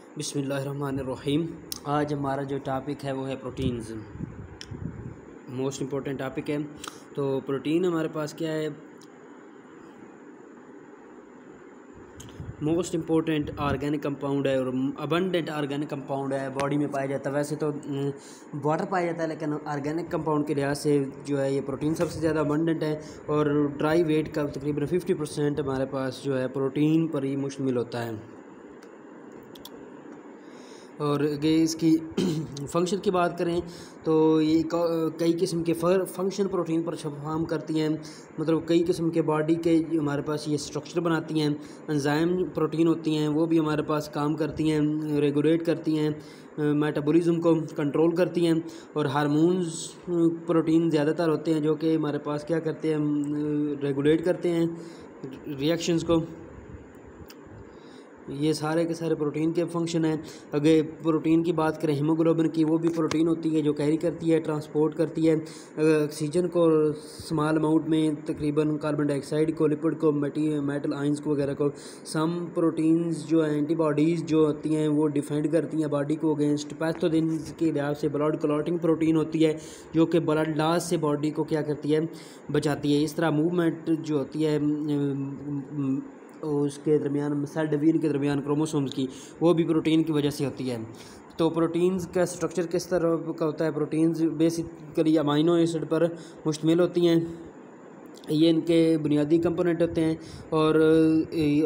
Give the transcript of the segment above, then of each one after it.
बिस्मिल्लाहिर्रहमानिर्रहीम। आज हमारा जो टॉपिक है वो है प्रोटीन्स। मोस्ट इम्पोर्टेंट टॉपिक है। तो प्रोटीन हमारे पास क्या है, मोस्ट इम्पोर्टेंट ऑर्गेनिक कंपाउंड है और अबंडेंट ऑर्गेनिक कंपाउंड है, बॉडी में पाया जाता है। वैसे तो वाटर पाया जाता है, लेकिन ऑर्गेनिक कंपाउंड के लिहाज से जो है ये प्रोटीन सबसे ज़्यादा अबंडेंट है। और ड्राई वेट का तकरीबन 50% हमारे पास जो है प्रोटीन पर ही मुश्तमिल होता है। और ये इसकी फंक्शन की बात करें तो ये कई किस्म के फंक्शन प्रोटीन पर परफॉर्म करती हैं। मतलब कई किस्म के बॉडी के हमारे पास ये स्ट्रक्चर बनाती हैं। एंजाइम प्रोटीन होती हैं, वो भी हमारे पास काम करती हैं, रेगुलेट करती हैं, मेटाबॉलिज्म को कंट्रोल करती हैं। और हार्मोन्स प्रोटीन ज़्यादातर होते हैं जो कि हमारे पास क्या करते हैं, रेगुलेट करते हैं रिएक्शंस को। ये सारे के सारे प्रोटीन के फंक्शन हैं। अगर प्रोटीन की बात करें हीमोग्लोबिन की, वो भी प्रोटीन होती है जो कैरी करती है, ट्रांसपोर्ट करती है ऑक्सीजन को स्मॉल अमाउंट में, तकरीबन कार्बन डाइऑक्साइड को, लिपिड को, मेटल आयंस को वगैरह को। सम प्रोटीन्स जो एंटीबॉडीज़ जो होती हैं वो डिफेंड करती हैं बॉडी को अगेंस्ट पैथोजेन्स के लिहाज से। ब्लड क्लॉटिंग प्रोटीन होती है जो कि ब्लड लॉस से बॉडी को क्या करती है, बचाती है। इस तरह मूवमेंट जो होती है उसके दरमियान, सेल डिवीजन के दरमियान क्रोमोसोम्स की, वो भी प्रोटीन की वजह से होती है। तो प्रोटीन्स का स्ट्रक्चर किस तरह का होता है? प्रोटीन्स बेसिकली अमाइनो एसिड पर मुश्तमिल होती हैं। ये इनके बुनियादी कंपोनेंट होते हैं। और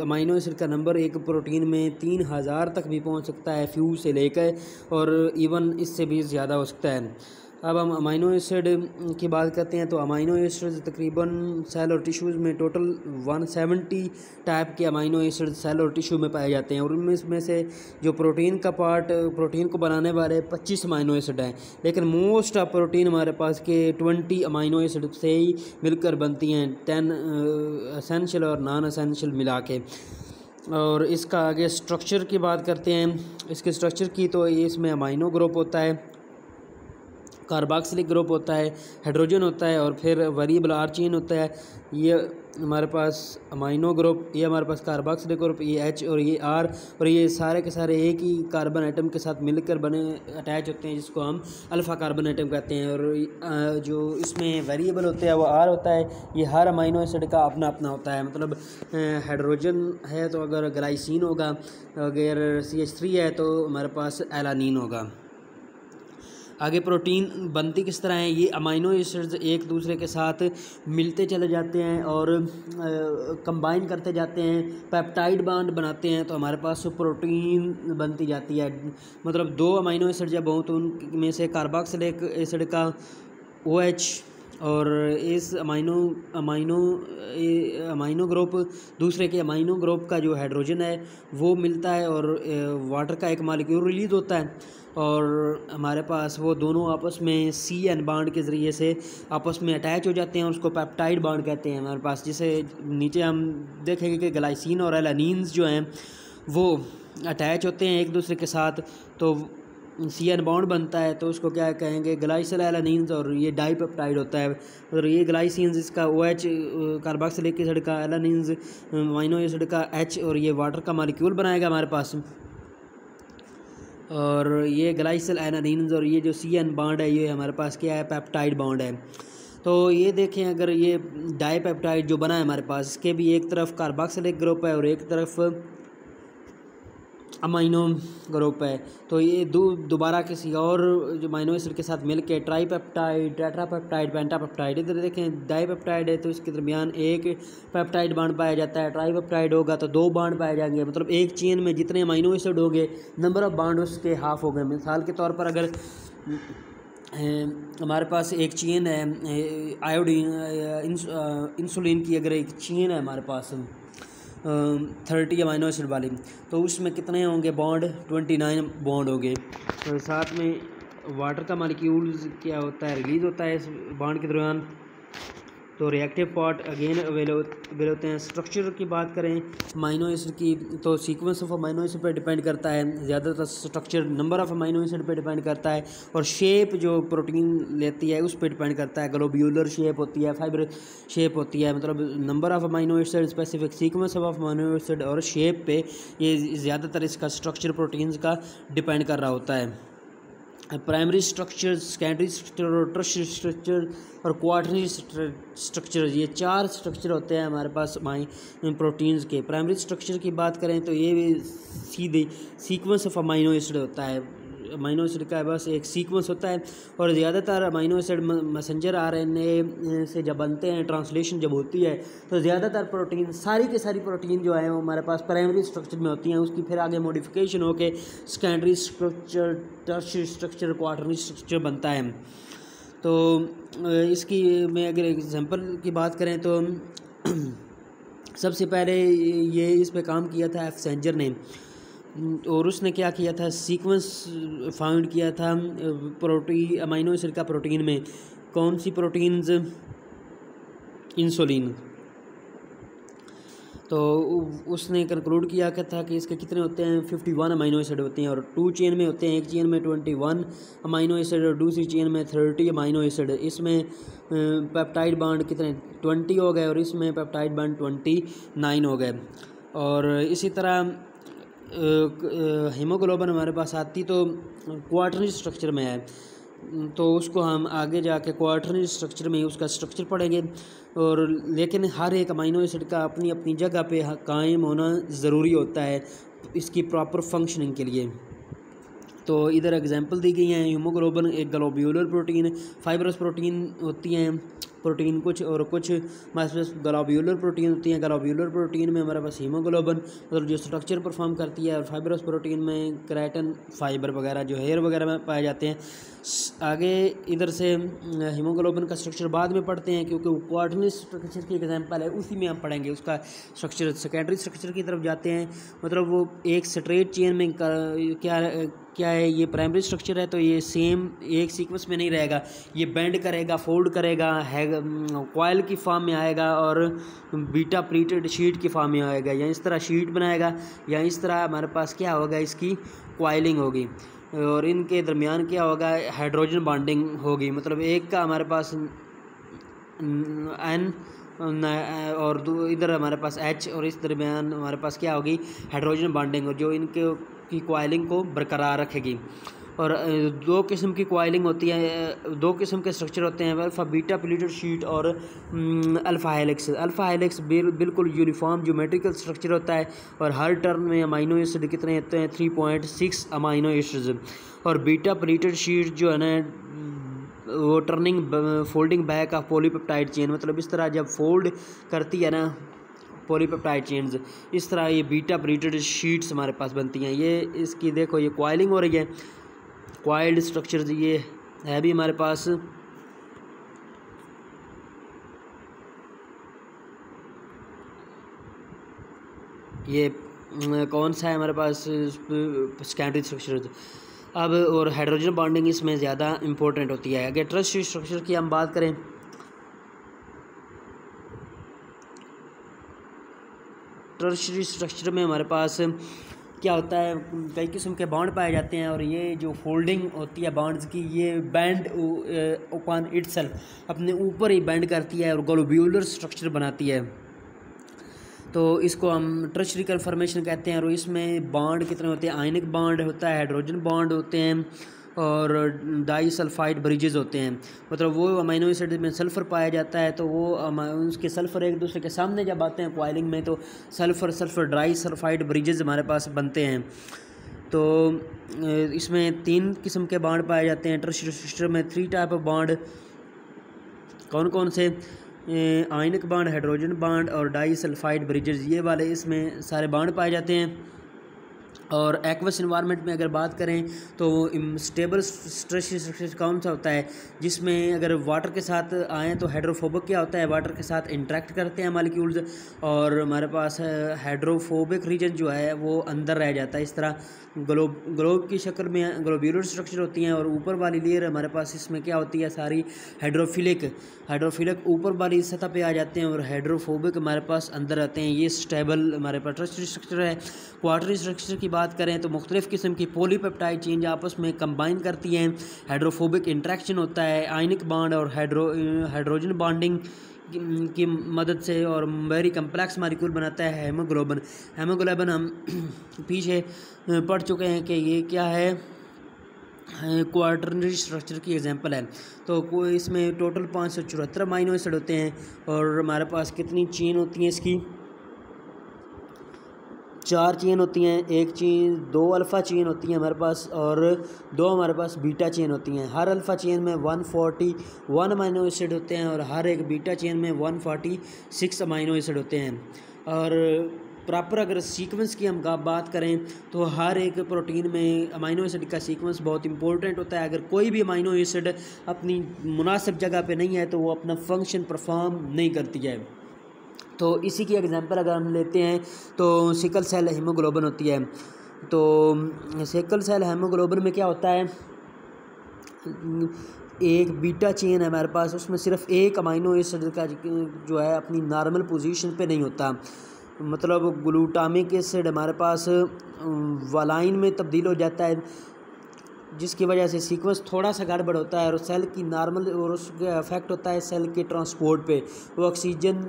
अमाइनो एसिड का नंबर एक प्रोटीन में 3000 तक भी पहुंच सकता है, फ्यू से लेकर, और इवन इससे भी ज़्यादा हो सकता है। अब हम अमाइनो एसिड की बात करते हैं तो अमाइनो एसिड तकरीबन सेल और टिश्यूज़ में टोटल 170 टाइप के अमाइनो एसिड सेल और टिश्यू में पाए जाते हैं। और उनमें से जो प्रोटीन का पार्ट, प्रोटीन को बनाने वाले 25 अमाइनो एसिड हैं, लेकिन मोस्ट ऑफ प्रोटीन हमारे पास के 20 अमाइनो एसिड से ही मिलकर बनती हैं, 10 एसेंशियल और नॉन एसेंशियल मिला के। और इसका आगे स्ट्रक्चर की बात करते हैं, इसके स्ट्रक्चर की, तो इसमें अमाइनो ग्रुप होता है, कार्बोक्सिलिक ग्रुप होता है, हाइड्रोजन होता है, और फिर वेरिएबल आर चेन होता है। ये हमारे पास अमाइनो ग्रुप, ये हमारे पास कार्बोक्सिलिक ग्रुप, ये एच और ये आर, और ये सारे के सारे एक ही कार्बन एटम के साथ मिलकर बने अटैच होते हैं, जिसको हम अल्फ़ा कार्बन एटम कहते हैं। और जो इसमें वेरिएबल होते हैं वो आर होता है। ये हर अमाइनो एसिड का अपना अपना होता है। मतलब हाइड्रोजन है तो अगर ग्लाइसिन होगा, अगर CH3 है तो हमारे पास एलानिन होगा। आगे प्रोटीन बनती किस तरह है? ये अमाइनो एसिड्स एक दूसरे के साथ मिलते चले जाते हैं और कंबाइन करते जाते हैं, पेप्टाइड बॉन्ड बनाते हैं, तो हमारे पास प्रोटीन बनती जाती है। मतलब दो अमाइनो एसिड जब हों तो उनमें से कार्बोक्सिलिक एसिड का OH और इस अमाइनो ग्रुप दूसरे के अमाइनो ग्रुप का जो हाइड्रोजन है वो मिलता है, और वाटर का एक मॉलिक्यूल रिलीज़ होता है, और हमारे पास वो दोनों आपस में CN बॉन्ड के ज़रिए से आपस में अटैच हो जाते हैं। उसको पेप्टाइड बॉन्ड कहते हैं हमारे पास। जिसे नीचे हम देखेंगे कि ग्लाइसिन और एलानिन्स जो हैं वो अटैच होते हैं एक दूसरे के साथ, तो CN बॉन्ड बनता है, तो उसको क्या कहेंगे, ग्लाइसिल एलानिन्स, और ये डाईपेप्टाइड होता है। और ये ग्लाइसिन्स इसका OH कार्बोक्सिलिक एसिड का, एलानिन्स अमाइनो एसिड का H, और ये वाटर का मॉलिक्यूल बनाएगा हमारे पास। और ये ग्लाइसिल एलानिन्स और ये जो CN बॉन्ड है ये हमारे पास क्या है, पेप्टाइड बॉन्ड है। तो ये देखें, अगर ये डाईपेप्टाइड जो बना है हमारे पास, इसके भी एक तरफ कार्बोक्सिलिक ग्रुप है और एक तरफ अमाइनो ग्रुप है, तो ये दोबारा किसी और जो अमाइनो एसिड के साथ मिलके ट्राईपेप्टाइड, टेट्रापेप्टाइड, पेंटापेप्टाइड। इधर देखें डाईपेप्टाइड है तो इसके दरमियान एक पेप्टाइड बॉन्ड पाया जाता है, ट्राईपेप्टाइड होगा तो 2 बॉन्ड पाए जाएंगे। मतलब एक चेन में जितने अमाइनो एसिड होंगे, नंबर ऑफ बॉन्ड उसके हाफ हो गए। मिसाल के तौर पर अगर हमारे पास एक चेन है आयोडीन इंसुलिन की, अगर एक चेन है हमारे पास 30 अमाइनो एसिड वाली, तो उसमें कितने होंगे बॉन्ड? 29 बॉन्ड होंगे। तो साथ में वाटर का मॉलिक्यूल क्या होता है, रिलीज़ होता है इस बॉन्ड के दौरान, तो रिएक्टिव पार्ट अगेन अवेलेबल होते हैं। स्ट्रक्चर की बात करें अमाइनो एसिड की, तो सीक्वेंस ऑफ अमाइनो एसिड पर डिपेंड करता है ज़्यादातर। Structure number of amino acid पर डिपेंड करता है, और शेप जो प्रोटीन लेती है उस पर डिपेंड करता है। ग्लोब्यूलर शेप होती है, फाइबर शेप होती है, मतलब number of amino acid, specific sequence of amino acid और शेप पे ये ज़्यादातर इसका स्ट्रक्चर प्रोटीन्स का डिपेंड कर रहा होता है। प्राइमरी स्ट्रक्चर, सेकेंडरी स्ट्रक्चर और टर्शियरी स्ट्रक्चर और क्वार्टरनरी स्ट्रक्चर, ये 4 स्ट्रक्चर होते हैं हमारे पास प्रोटीन्स के। प्राइमरी स्ट्रक्चर की बात करें तो ये भी सीधे सीक्वेंस ऑफ अमाइनो एसिड होता है। अमाइनो एसिड का बस एक सीक्वेंस होता है, और ज़्यादातर अमाइनो एसिड मैसेंजर आरएनए से जब बनते हैं, ट्रांसलेशन जब होती है, तो ज़्यादातर प्रोटीन, सारी के सारी प्रोटीन जो है वो हमारे पास प्राइमरी स्ट्रक्चर में होती हैं। उसकी फिर आगे मॉडिफिकेशन होके secondary structure, tertiary structure, quaternary structure बनता है। तो इसकी मैं अगर एग्जांपल की बात करें तो सबसे पहले ये इस पे काम किया था एफसेंजर ने, और उसने क्या किया था, सीक्वेंस फाउंड किया था प्रोटीन अमाइनो एसिड का प्रोटीन में। कौन सी प्रोटीन्स? इंसुलिन। तो उसने कंक्लूड किया क्या था कि इसके कितने होते हैं, 51 अमाइनो एसिड होते हैं, और 2 चेन में होते हैं। एक चेन में 21 अमाइनो एसिड और दूसरी चेन में 30 अमाइनो एसिड। इसमें पेप्टाइड बॉन्ड कितने 20 हो गए, और इसमें पेप्टाइड बॉन्ड 29 हो गए। और इसी तरह हीमोग्लोबिन हमारे पास आती तो क्वार्टरनरी स्ट्रक्चर में है, तो उसको हम आगे जाके क्वार्टरनरी स्ट्रक्चर में उसका स्ट्रक्चर पढ़ेंगे। और लेकिन हर एक अमाइनो एसिड का अपनी अपनी जगह पे कायम होना ज़रूरी होता है इसकी प्रॉपर फंक्शनिंग के लिए। तो इधर एग्जांपल दी गई हैं। हीमोग्लोबिन एक ग्लोब्यूलर प्रोटीन, फाइब्रस प्रोटीन होती हैं प्रोटीन कुछ, और कुछ हमारे पास ग्लोब्यूलर प्रोटीन होती हैं। ग्लोब्यूलर प्रोटीन में हमारे पास हीमोग्लोबिन मतलब जो स्ट्रक्चर परफॉर्म करती है, और फाइब्रस प्रोटीन में केराटिन फाइबर वगैरह जो हेयर वगैरह में पाए जाते हैं। आगे इधर से हीमोग्लोबिन का स्ट्रक्चर बाद में पढ़ते हैं, क्योंकि वो क्वार्टरनरी स्ट्रक्चर की एग्जांपल है, उसी में हम पढ़ेंगे उसका स्ट्रक्चर। सेकेंडरी स्ट्रक्चर की तरफ जाते हैं, मतलब वो एक स्ट्रेट चेन में क्या है, ये प्राइमरी स्ट्रक्चर है, तो ये सेम एक सीक्वेंस में नहीं रहेगा, ये बेंड करेगा, फोल्ड करेगा, है कॉइल की फॉर्म में आएगा, और बीटा प्लीटेड शीट की फॉर्म में आएगा, या इस तरह शीट बनाएगा, या इस तरह हमारे पास क्या होगा, इसकी कॉइलिंग होगी, और इनके दरमियान क्या होगा, हाइड्रोजन बॉन्डिंग होगी। मतलब एक का हमारे पास N और इधर हमारे पास H, और इस दरमियान हमारे पास क्या होगी, हाइड्रोजन बॉन्डिंग, जो इनके की कॉइलिंग को बरकरार रखेगी। और 2 किस्म की कॉइलिंग होती है, 2 किस्म के स्ट्रक्चर होते हैं, अल्फ़ा बीटा प्लीटेड शीट और अल्फ़ा हेलिक्स। अल्फ़ा हेलिक्स बिल्कुल यूनिफॉर्म ज्योमेट्रिकल स्ट्रक्चर होता है, और हर टर्न में अमाइनो एसिड कितने होते हैं, 3.6 अमाइनो एसिड। और बीटा प्लीटेड शीट जो है ना, वो turning folding back of polypeptide chain, मतलब इस तरह जब फोल्ड करती है ना पॉलीपेप्टाइड चेन्स, इस तरह ये बीटा प्लीटेड शीट्स हमारे पास बनती हैं। ये इसकी देखो, ये कॉइलिंग हो रही है, कॉइल्ड स्ट्रक्चर ये है भी हमारे पास। ये कौन सा है हमारे पास, सेकेंडरी स्ट्रक्चर। अब और हाइड्रोजन बॉन्डिंग इसमें ज़्यादा इंपॉर्टेंट होती है। अगर टर्शियरी स्ट्रक्चर की हम बात करें, टर्शियरी स्ट्रक्चर में हमारे पास क्या होता है, कई किस्म के बॉन्ड पाए जाते हैं, और ये जो फोल्डिंग होती है बॉन्ड्स की, ये बैंड अपॉन इटसेल्फ अपने ऊपर ही बैंड करती है और ग्लोब्यूलर स्ट्रक्चर बनाती है। तो इसको हम टर्शियरी कन्फर्मेशन कहते हैं। और इसमें बॉन्ड कितने होते हैं, आयनिक बॉन्ड होता है, हाइड्रोजन बॉन्ड होते हैं, और डाई सल्फाइड ब्रिजेस होते हैं। मतलब वो अमाइनो एसिड में सल्फ़र पाया जाता है, तो वो उसके सल्फ़र एक दूसरे के सामने जब आते हैं कॉइलिंग में, तो सल्फ़र डाई सल्फाइड ब्रिजेस हमारे पास बनते हैं। तो इसमें 3 किस्म के बॉन्ड पाए जाते हैं। टर्शियरी स्ट्रक्चर में 3 टाइप ऑफ बॉन्ड, कौन कौन से, आयनिक बॉन्ड, हाइड्रोजन बॉन्ड और डाई सल्फाइड ब्रिजेस, ये वाले इसमें सारे बॉन्ड पाए जाते हैं। और एक्वस इन्वायरमेंट में अगर बात करें तो स्टेबल स्ट्रेस स्ट्रक्चर कौन सा होता है, जिसमें अगर वाटर के साथ आएँ तो हाइड्रोफोबिक क्या होता है, वाटर के साथ इंटरेक्ट करते हैं मॉलिक्यूल्स, और हमारे पास हाइड्रोफोबिक रीजन जो है वो अंदर रह जाता है। इस तरह ग्लोब की शक्ल में ग्लोब्यूलर स्ट्रक्चर होती हैं, और ऊपर वाली लेयर हमारे पास इसमें क्या होती है, सारी हाइड्रोफिलिक ऊपर वाली सतह पे आ जाते हैं, और हाइड्रोफोबिक हमारे पास अंदर आते हैं। ये स्टेबल हमारे पास टर्शियरी स्ट्रक्चर है। क्वाटरनरी स्ट्रक्चर की बात करें तो मुख्तलिफ़ किस्म की पॉलीपेप्टाइड चेंज आपस में कंबाइन करती हैं, हाइड्रोफोबिक इंट्रैक्शन होता है आयनिक बॉन्ड और हाइड्रोजन बॉन्डिंग की मदद से, और वेरी कम्प्लेक्स मॉलिक्यूल बनाता है हेमोग्लोबिन हम पीछे पढ़ चुके हैं कि ये क्या है, क्वाटरनरी स्ट्रक्चर की एग्जांपल है। तो कोई इसमें टोटल 574 अमाइनो एसिड होते हैं, और हमारे पास कितनी चेन होती हैं इसकी, 4 चेन होती हैं। एक चेन 2 अल्फ़ा चेन होती हैं हमारे पास, और 2 हमारे पास बीटा चेन होती हैं। हर अल्फ़ा चेन में 141 अमाइनो एसिड होते हैं, और हर एक बीटा चेन में 146 अमाइनो एसिड होते हैं। और प्रॉपर अगर सीक्वेंस की हम बात करें तो हर एक प्रोटीन में अमाइनो एसिड का सीक्वेंस बहुत इंपॉर्टेंट होता है। अगर कोई भी अमाइनो एसिड अपनी मुनासिब जगह पे नहीं है तो वो अपना फंक्शन परफॉर्म नहीं करती है। तो इसी की एग्जांपल अगर हम लेते हैं तो सिकल सेल हीमोग्लोबिन होती है। तो सिकल सेल हीमोग्लोबिन में क्या होता है, एक बीटा चेन है हमारे पास, उसमें सिर्फ एक अमाइनो एसिड का जो है अपनी नॉर्मल पोजीशन पे नहीं होता, मतलब ग्लूटामिक एसिड हमारे पास वालाइन में तब्दील हो जाता है, जिसकी वजह से सीक्वेंस थोड़ा सा गड़बड़ होता है, और सेल की नॉर्मल और उसका इफेक्ट होता है सेल के ट्रांसपोर्ट पे। वो ऑक्सीजन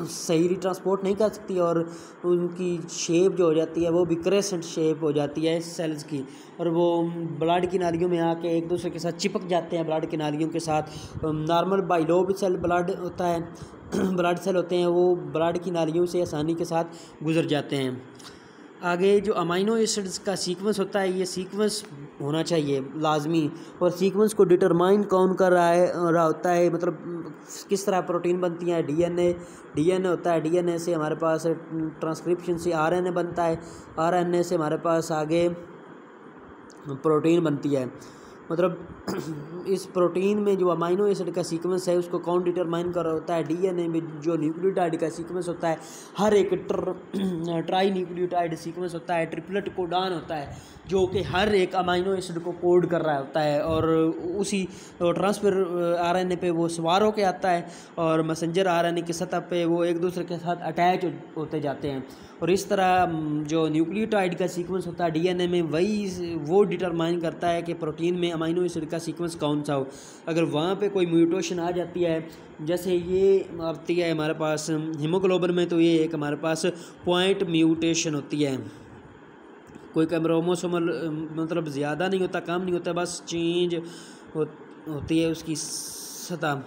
सही ट्रांसपोर्ट नहीं कर सकती, और उनकी शेप जो हो जाती है वो भी क्रेसेंट शेप हो जाती है सेल्स की, और वो ब्लड की नालियों में आके एक दूसरे के साथ चिपक जाते हैं। ब्लड की नालियों के साथ नॉर्मल बाइलोब सेल ब्लड होता है ब्लड सेल होते हैं, वो ब्लड की नालियों से आसानी के साथ गुजर जाते हैं। आगे जो अमाइनो एसिड्स का सीक्वेंस होता है, ये सीक्वेंस होना चाहिए लाजमी, और सीक्वेंस को डिटरमाइन कौन कर रहा होता है, मतलब किस तरह प्रोटीन बनती है। डीएनए होता है, डीएनए से हमारे पास ट्रांसक्रिप्शन से आरएनए बनता है, आरएनए से हमारे पास आगे प्रोटीन बनती है। मतलब इस प्रोटीन में जो अमाइनो एसिड का सीक्वेंस है उसको कौन डिटरमाइन कर रहा होता है। डीएनए में जो न्यूक्लियोटाइड का सीक्वेंस होता है, हर एक ट्राई न्यूक्लियोटाइड सीक्वेंस होता है, ट्रिपलेट कोडान होता है, जो कि हर एक अमाइनो एसिड को कोड कर रहा होता है, और उसी ट्रांसफर आरएनए पे वो सवार होके आता है, और मैसेंजर आरएनए की सतह पे वो एक दूसरे के साथ अटैच होते जाते हैं। और इस तरह जो न्यूक्लियोटाइड का सीक्वेंस होता है डीएनए में, वही वो डिटरमाइन करता है कि प्रोटीन में अमाइनो एसिड का सीक्वेंस कौन सा हो। अगर वहाँ पे कोई म्यूटेशन आ जाती है, जैसे ये आती है हमारे पास हीमोग्लोबिन में, तो ये एक हमारे पास पॉइंट म्यूटेशन होती है। कोई क्रोमोसोमल मतलब ज़्यादा नहीं होता, कम नहीं होता, बस चेंज होती है उसकी सतह,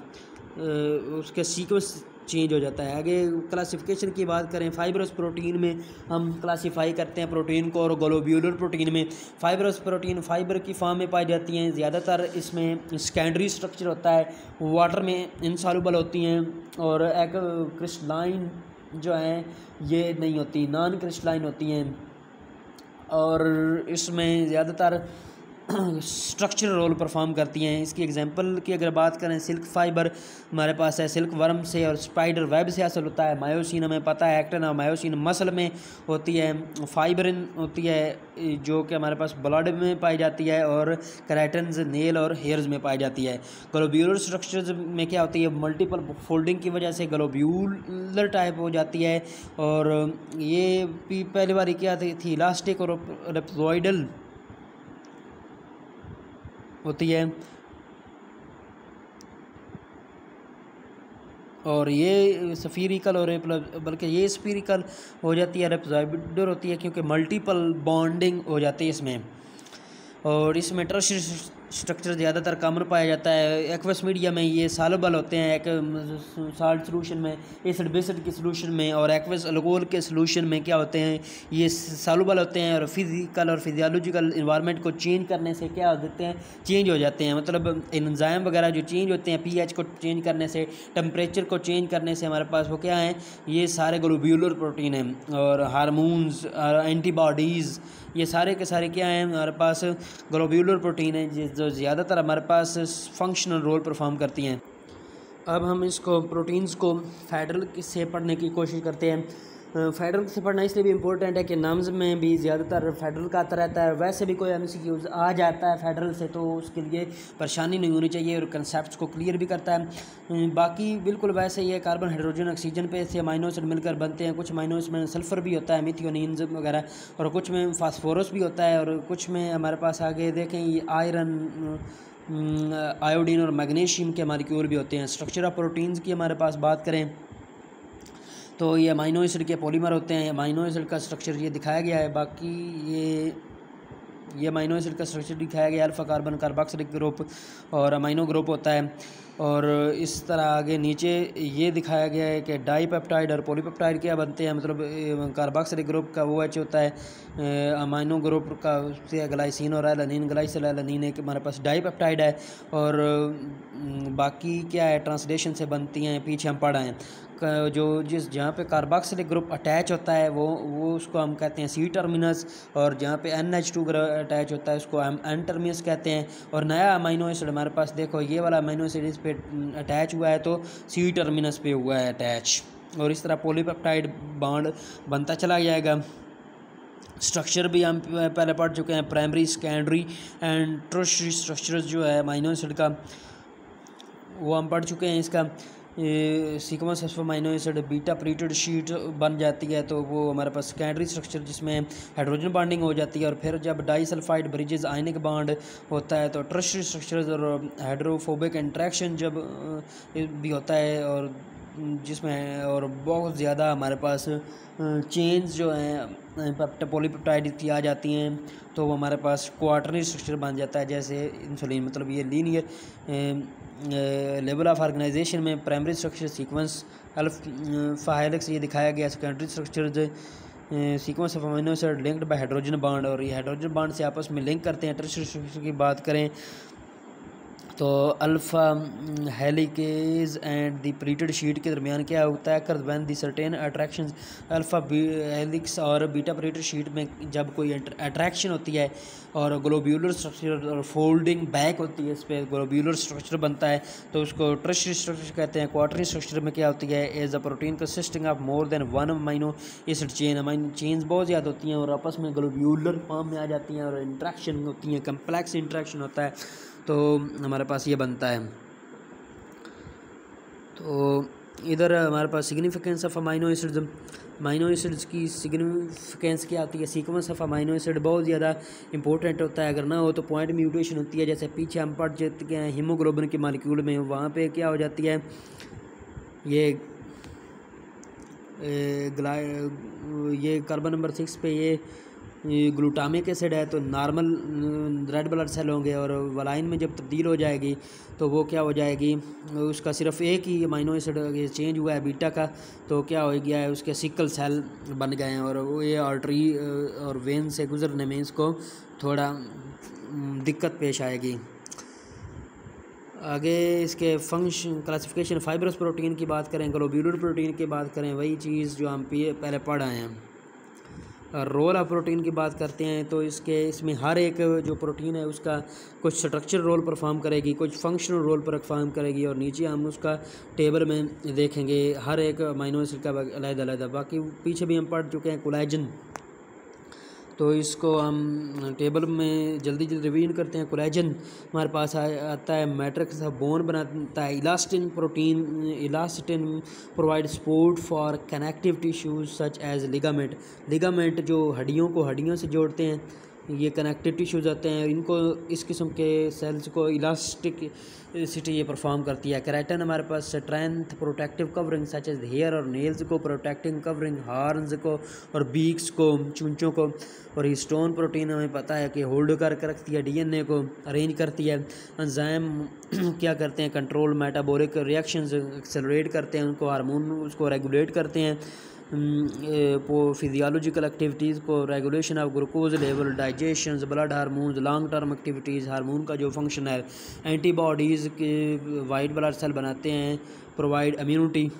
उसका सीक्वेंस चेंज हो जाता है। आगे क्लासिफिकेशन की बात करें, फाइब्रस प्रोटीन में हम क्लासीफाई करते हैं प्रोटीन को, और ग्लोब्यूलर प्रोटीन में फाइब्रस प्रोटीन फाइबर की फॉर्म में पाई जाती हैं। ज़्यादातर इसमें सेकेंडरी स्ट्रक्चर होता है, वाटर में इनसॉल्युबल होती हैं, और एक क्रिस्टलाइन जो है ये नहीं होती, नॉन क्रिस्टलाइन होती हैं, और इसमें ज़्यादातर स्ट्रक्चरल रोल परफॉर्म करती हैं। इसकी एग्जांपल की अगर बात करें, सिल्क फाइबर हमारे पास है, सिल्क वर्म से और स्पाइडर वेब से हासिल होता है। मायोसिन हमें पता है, एक्टिन और मायोसिन मसल में होती है। फाइबरिन होती है जो कि हमारे पास ब्लड में पाई जाती है, और केराटिन्स नेल और हेयर्स में पाई जाती है। ग्लोब्यूलर स्ट्रक्चर्स में क्या होती है, मल्टीपल फोल्डिंग की वजह से ग्लोब्यूलर टाइप हो जाती है, और ये पहली बार क्या थी इलास्टिक और रेप्सोइडल होती है, और ये स्फीरिकल और बल्कि ये स्फीरिकल हो जाती है, रेप्सोइडल होती है, क्योंकि मल्टीपल बॉन्डिंग हो जाती है इसमें। और इसमें टर्शियरी स्ट्रक्चर ज़्यादातर कॉमन पाया जाता है। एक्वस मीडिया में ये सॉल्युबल होते हैं, एक साल्ट सोल्यूशन में, एसिड बेसिड के सोल्यूशन में, और एक्वस अल्कोहल के सोल्यूशन में क्या होते हैं, ये सॉल्युबल होते हैं, और फिजिकल और फिजियोलॉजिकल इन्वायरमेंट को चेंज करने से क्या हो जाते हैं, चेंज हो जाते हैं। मतलब एंजाइम वगैरह जो चेंज होते हैं, पीएच को चेंज करने से, टेम्परेचर को चेंज करने से हमारे पास वो क्या हैं, ये सारे ग्लोब्यूलर प्रोटीन हैं। और हार्मोन्स और एंटीबॉडीज़ ये सारे के सारे क्या हैं हमारे पास ग्लोब्यूलर प्रोटीन है जो ज़्यादातर हमारे पास फंक्शनल रोल परफॉर्म करती हैं। अब हम इसको प्रोटीन्स को फेडरल से पढ़ने की कोशिश करते हैं। फेडरल से पढ़ना इसलिए भी इम्पोर्टेंट है कि नाम्स में भी ज़्यादातर फेडरल का आता रहता है। वैसे भी कोई MCQ आ जाता है फेडरल से तो उसके लिए परेशानी नहीं होनी चाहिए और कंसेप्ट को क्लियर भी करता है। बाकी बिल्कुल वैसे ही है, कार्बन हाइड्रोजन ऑक्सीजन पे से अमाइनो एसिड मिलकर बनते हैं। कुछ अमाइनो एसिड में सल्फ़र भी होता है, मिथियोनिन्स वगैरह, और कुछ में फास्फोरस भी होता है, और कुछ में हमारे पास आगे देखें ये आयरन, आयोडीन और मैग्नीशियम के मॉलिक्यूल भी होते हैं। स्ट्रक्चर ऑफ प्रोटीन्स की हमारे पास बात करें तो ये अमाइनो एसिड के पॉलीमर होते हैं। अमाइनो एसिड का स्ट्रक्चर ये दिखाया गया है। बाकी ये अमाइनो एसिड का स्ट्रक्चर दिखाया गया है। अल्फ़ा कार्बन कार्बोक्सिलिक ग्रुप और अमाइनो ग्रुप होता है। और इस तरह आगे नीचे ये दिखाया गया है कि डाईपेप्टाइड और पॉलीपेप्टाइड क्या बनते हैं। मतलब कार्बोक्सिलिक ग्रुप का वो OH होता है, अमाइनो ग्रुप का उससे ग्लाइसिन और एलानिन, ग्लाइसिल एलानिन एक हमारे पास डाईपेप्टाइड है। और बाकी क्या है ट्रांसलेशन से बनती हैं, पीछे हम पढ़ आए हैं। जो जहाँ पे कार्बोक्सिलिक ग्रुप अटैच होता है वो उसको हम कहते हैं C टर्मिनस, और जहाँ पे NH2 अटैच होता है उसको हम N टर्मिनस कहते हैं। और नया अमाइनो एसिड हमारे पास देखो ये वाला अमाइनो एसिड इस पे अटैच हुआ है तो C टर्मिनस पे हुआ है अटैच, और इस तरह पॉलीपेप्टाइड बॉन्ड बनता चला जाएगा। स्ट्रक्चर भी हम पहले पढ़ चुके हैं, primary, secondary and tertiary structures जो है अमाइनो एसिड का वो हम पढ़ चुके हैं। इसका sequence of amino acid beta pleated sheet बन जाती है तो वो हमारे पास सेकेंडरी स्ट्रक्चर जिसमें हाइड्रोजन बॉन्डिंग हो जाती है। और फिर जब डाइसल्फाइड ब्रिजेस आयनिक बॉन्ड होता है तो टर्शियरी स्ट्रक्चर्स और हाइड्रोफोबिक इंट्रैक्शन जब भी होता है, और जिसमें और बहुत ज़्यादा हमारे पास चेन्स जो हैं पॉलीपेप्टाइड की आ जाती हैं तो वो हमारे पास क्वार्टरनरी स्ट्रक्चर बन जाता है जैसे इंसुलिन। मतलब ये लीनियर लेवल ऑफ ऑर्गेनाइजेशन में primary structure sequence alpha helix ये दिखाया गया। Secondary structure sequence of amino acid linked by hydrogen bond, और ये हाइड्रोजन बॉन्ड से आपस में लिंक करते हैं। टर्शियरी स्ट्रक्चर की बात करें तो alpha helices and the pleated sheet के दरमियान क्या होता है, कर when the certain attractions alpha helix और बीटा प्रीटेड शीट में जब कोई अट्रैक्शन होती है और ग्लोब्यूलर स्ट्रक्चर और फोल्डिंग बैक होती है, इस पर ग्लोब्यूलर स्ट्रक्चर बनता है तो उसको टर्शियरी स्ट्रक्चर कहते हैं। क्वार्टरनरी स्ट्रक्चर में क्या होती है, as a protein consisting of more than one amino acid chain, amino chains बहुत ज़्यादा होती हैं और आपस में ग्लोब्यूलर फॉर्म में आ जाती हैं और इंट्रैक्शन होती हैं, कम्प्लेक्स इंट्रैक्शन होता है तो हमारे पास ये बनता है। तो इधर हमारे पास significance of amino acids, amino acids की सिग्निफिकेंस क्या होती है, सीक्वेंस ऑफ अमाइनो एसिड बहुत ज़्यादा इंपॉर्टेंट होता है। अगर ना हो तो पॉइंट म्यूटेशन होती है, जैसे पीछे हम पढ़ चुके हैं हीमोग्लोबिन के मॉलिक्यूल में, वहाँ पे क्या हो जाती है ये कार्बन नंबर 6 पे ये ग्लूटामिक एसिड है तो नॉर्मल रेड ब्लड सेल होंगे, और वलाइन में जब तब्दील हो जाएगी तो वो क्या हो जाएगी, उसका सिर्फ एक ही अमाइनो एसिड चेंज हुआ है बीटा का तो क्या हो गया है उसके सिकल सेल बन गए हैं, और वो ये आर्टरी और वेन से गुजरने में इसको थोड़ा दिक्कत पेश आएगी। आगे इसके फंक्शन क्लासिफिकेशन, फाइब्रस प्रोटीन की बात करें, ग्लोब्यूलर प्रोटीन की बात करें, वही चीज़ जो हम पहले पढ़ आए हैं। रोल ऑफ प्रोटीन की बात करते हैं तो इसमें हर एक जो प्रोटीन है उसका कुछ स्ट्रक्चर रोल परफॉर्म करेगी, कुछ फंक्शनल रोल परफॉर्म करेगी, और नीचे हम उसका टेबल में देखेंगे हर एक अमाइनो एसिड का अलग-अलग। बाकी पीछे भी हम पढ़ चुके हैं कोलेजन, तो इसको हम टेबल में जल्दी रिवीजन करते हैं। कोलेजन हमारे पास आता है मैट्रिक्स ऑफ बोन बनाता है। Elastin protein, elastin provide support for connective tissues such as ligament, ligament जो हड्डियों को हड्डियों से जोड़ते हैं, ये कनेक्टिव टिश्यूज होते हैं, इनको इस किस्म के सेल्स को इलास्टिसिटी ये परफॉर्म करती है। केराटिन हमारे पास strength, protective covering such as hair और नेल्स को, प्रोटेक्टिंग कवरिंग हॉर्न्स को और बीक्स को, चूंचों को। और हिस्टोन प्रोटीन हमें पता है कि होल्ड करके रखती है, DNA को अरेंज करती है। एंजाइम क्या करते हैं, कंट्रोल मेटाबॉलिक रिएक्शंस एक्सेलरेट करते हैं, उनको हार्मोन उसको रेगुलेट करते हैं, फिजियोलॉजिकल एक्टिविटीज़ को, regulation of glucose level, digestion, blood hormones, long term activities, hormone का जो फंक्शन है, एंटीबॉडीज़ के वाइट ब्लड सेल बनाते हैं, प्रोवाइड इम्यूनिटी,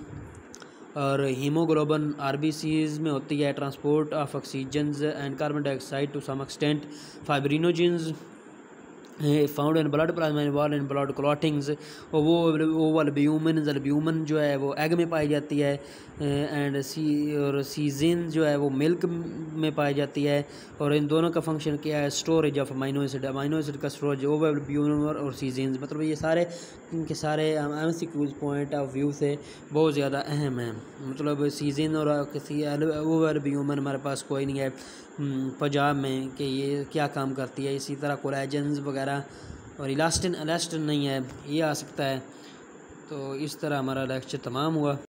और हीमोग्लोबिन आरबीसीज में होती है, transport of oxygens and carbon dioxide to some extent, fibrinogens found in blood plasma involve in blood clottings, और वो अल्ब्यूमिन जो है वो एग में पाई जाती है, एंड सीजिन जो है वो मिल्क में पाई जाती है। और इन दोनों का फंक्शन क्या है, स्टोरेज ऑफ अमाइनो एसिड का स्टोरेज, वो अल्ब्यूमिन और सीजिन, मतलब ये सारे इनके सारे एमसीक्यूज पॉइंट ऑफ व्यू से बहुत ज़्यादा अहम हैं। मतलब सीजिन और किसी वो अल्ब्यूमिन हमारे पास कोई नहीं है पंजाब में कि ये क्या काम करती है। इसी तरह कोलेजन्स वगैरह और इलास्टिन नहीं है, ये आ सकता है। तो इस तरह हमारा लेक्चर तमाम हुआ।